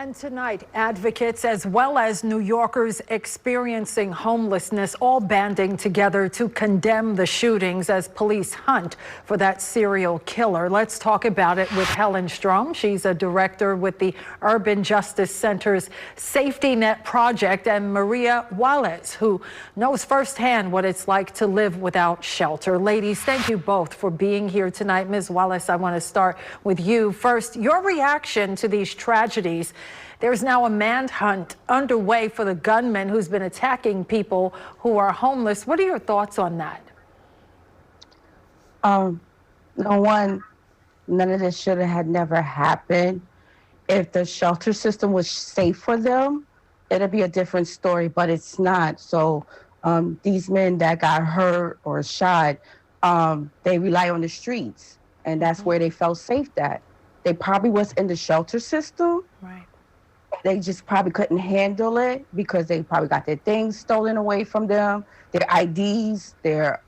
And tonight, advocates as well as New Yorkers experiencing homelessness all banding together to condemn the shootings as police hunt for that serial killer. Let's talk about it with Helen Strom. She's a director with the Urban Justice Center's Safety Net Project, and Maria Wallace, who knows firsthand what it's like to live without shelter. Ladies, thank you both for being here tonight. Ms. Wallace, I want to start with you first. Your reaction to these tragedies. There's now a manhunt underway for the gunman who's been attacking people who are homeless. What are your thoughts on that? None of this should have had never happened. If the shelter system was safe for them, it'd be a different story, but it's not. So these men that got hurt or shot, they rely on the streets, and that's where they felt safe at. They probably was in the shelter system. Right. They just probably couldn't handle it because they probably got their things stolen away from them, their IDs, their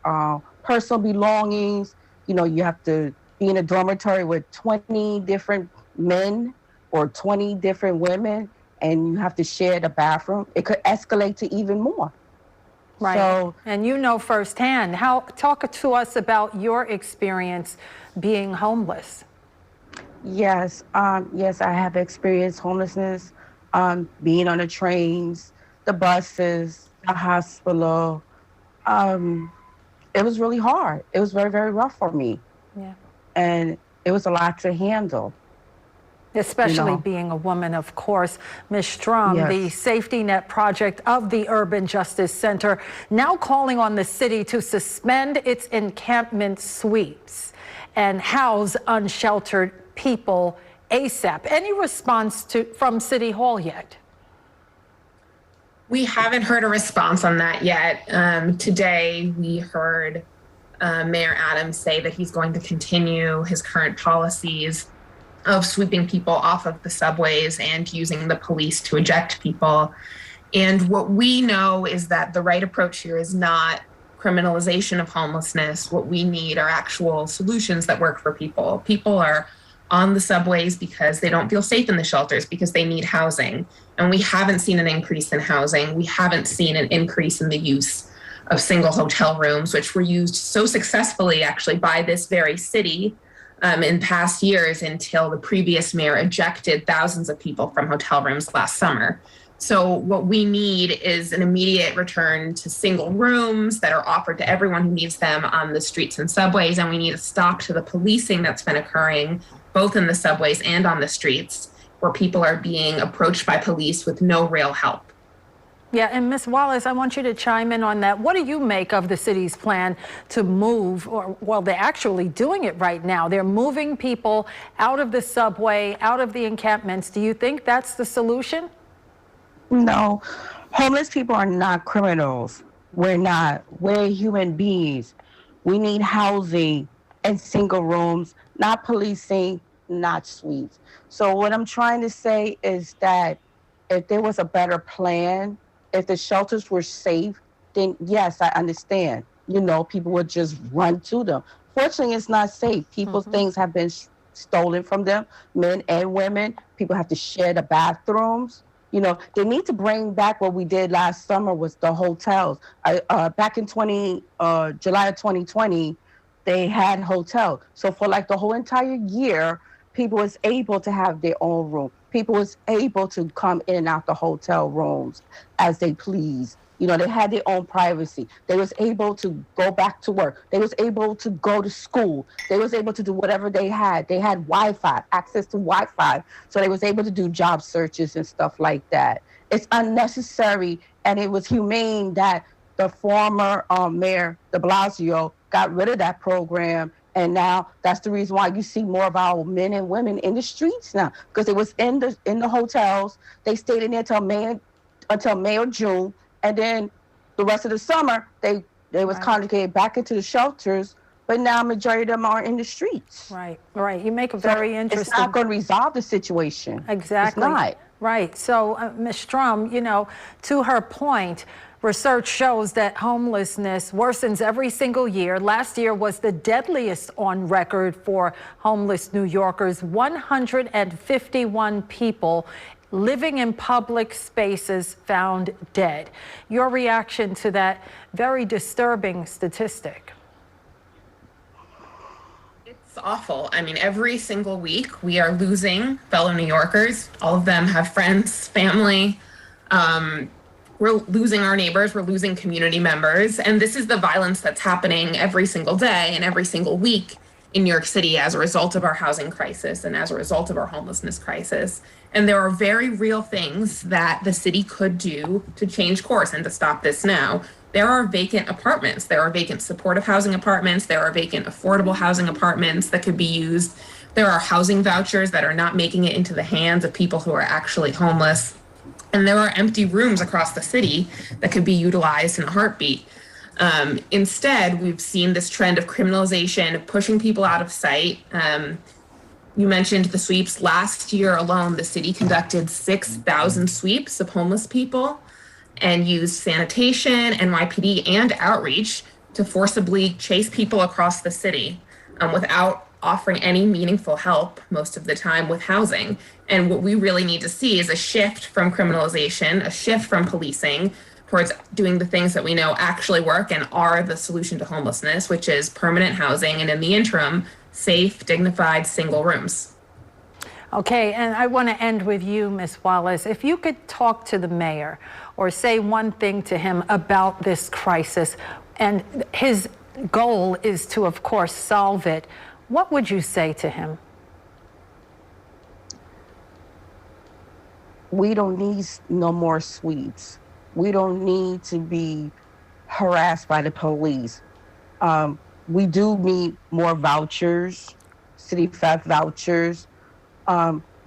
personal belongings. You know, you have to be in a dormitory with 20 different men or 20 different women, and you have to share the bathroom. It could escalate to even more. Right. So, and you know firsthand. Talk to us about your experience being homeless. Yes, yes, I have experienced homelessness, being on the trains, the buses, the hospital. It was really hard. It was very, very rough for me. Yeah. And it was a lot to handle. Especially being a woman, of course. Ms. Strom, yes. The Safety Net Project of the Urban Justice Center, now calling on the city to suspend its encampment sweeps and house unsheltered people ASAP. Any response from City Hall yet? We haven't heard a response on that yet. Today, we heard Mayor Adams say that he's going to continue his current policies of sweeping people off of the subways and using the police to eject people. And what we know is that the right approach here is not criminalization of homelessness. What we need are actual solutions that work for people. People are on the subways because they don't feel safe in the shelters, because they need housing. And we haven't seen an increase in housing. We haven't seen an increase in the use of single hotel rooms, which were used so successfully actually by this very city in past years until the previous mayor ejected thousands of people from hotel rooms last summer. So what we need is an immediate return to single rooms that are offered to everyone who needs them on the streets and subways. And we need a stop to the policing that's been occurring both in the subways and on the streets, where people are being approached by police with no real help. Yeah, and Ms. Wallace, I want you to chime in on that. What do you make of the city's plan to move, or, well, they're actually doing it right now. They're moving people out of the subway, out of the encampments. Do you think that's the solution? No, homeless people are not criminals. We're not. We're human beings. We need housing and single rooms, not policing, not suites. So what I'm trying to say is that if there was a better plan, if the shelters were safe, then yes, I understand. You know, people would just run to them. Fortunately, it's not safe. People's things have been stolen from them, men and women. People have to share the bathrooms. You know, they need to bring back what we did last summer was the hotels. Back in July of 2020, they had hotels. So for like the whole entire year, people was able to have their own room. People was able to come in and out the hotel rooms as they please. You know, they had their own privacy. They was able to go back to work. They was able to go to school. They was able to do whatever they had. They had Wi-Fi, access to Wi-Fi. So they was able to do job searches and stuff like that. It's unnecessary, and it was humane that the former mayor, de Blasio, got rid of that program. And now that's the reason why you see more of our men and women in the streets now, because it was in the hotels. They stayed in there until May or June. And then the rest of the summer, they was congregated back into the shelters, but now majority of them are in the streets. Right, right. You make a very interesting... It's not going to resolve the situation. Exactly. It's not. Right. So, Ms. Strom, you know, to her point, research shows that homelessness worsens every single year. Last year was the deadliest on record for homeless New Yorkers. 151 people living in public spaces found dead. Your reaction to that very disturbing statistic? It's awful. I mean, every single week we are losing fellow New Yorkers. All of them have friends, family. We're losing our neighbors, we're losing community members. And this is the violence that's happening every single day and every single week in New York City as a result of our housing crisis and as a result of our homelessness crisis. And there are very real things that the city could do to change course and to stop this now. There are vacant apartments. There are vacant supportive housing apartments. There are vacant affordable housing apartments that could be used. There are housing vouchers that are not making it into the hands of people who are actually homeless. And there are empty rooms across the city that could be utilized in a heartbeat. Instead, we've seen this trend of criminalization, pushing people out of sight. You mentioned the sweeps. Last year alone, the city conducted 6,000 sweeps of homeless people and used sanitation, NYPD, and outreach to forcibly chase people across the city without offering any meaningful help most of the time with housing. And what we really need to see is a shift from criminalization, a shift from policing towards doing the things that we know actually work and are the solution to homelessness, which is permanent housing, and in the interim, safe, dignified, single rooms. Okay, and I want to end with you, Ms. Wallace. If you could talk to the mayor or say one thing to him about this crisis, and his goal is to, of course, solve it, what would you say to him? We don't need no more sweeps. We don't need to be harassed by the police. We do need more vouchers, city theft vouchers.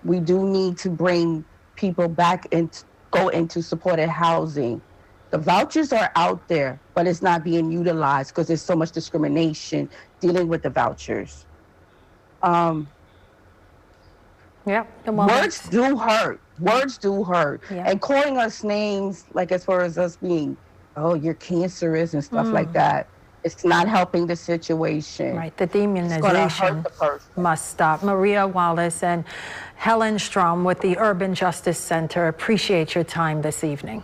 We do need to bring people back and go into supported housing. The vouchers are out there, but it's not being utilized because there's so much discrimination dealing with the vouchers. Yeah, words do hurt. Words do hurt. Yeah. And calling us names, like as far as us being, oh, you're cancerous and stuff like that, it's not helping the situation. Right, the demonization it's gonna hurt the person. Must stop. Maria Wallace and Helen Strom with the Urban Justice Center, appreciate your time this evening.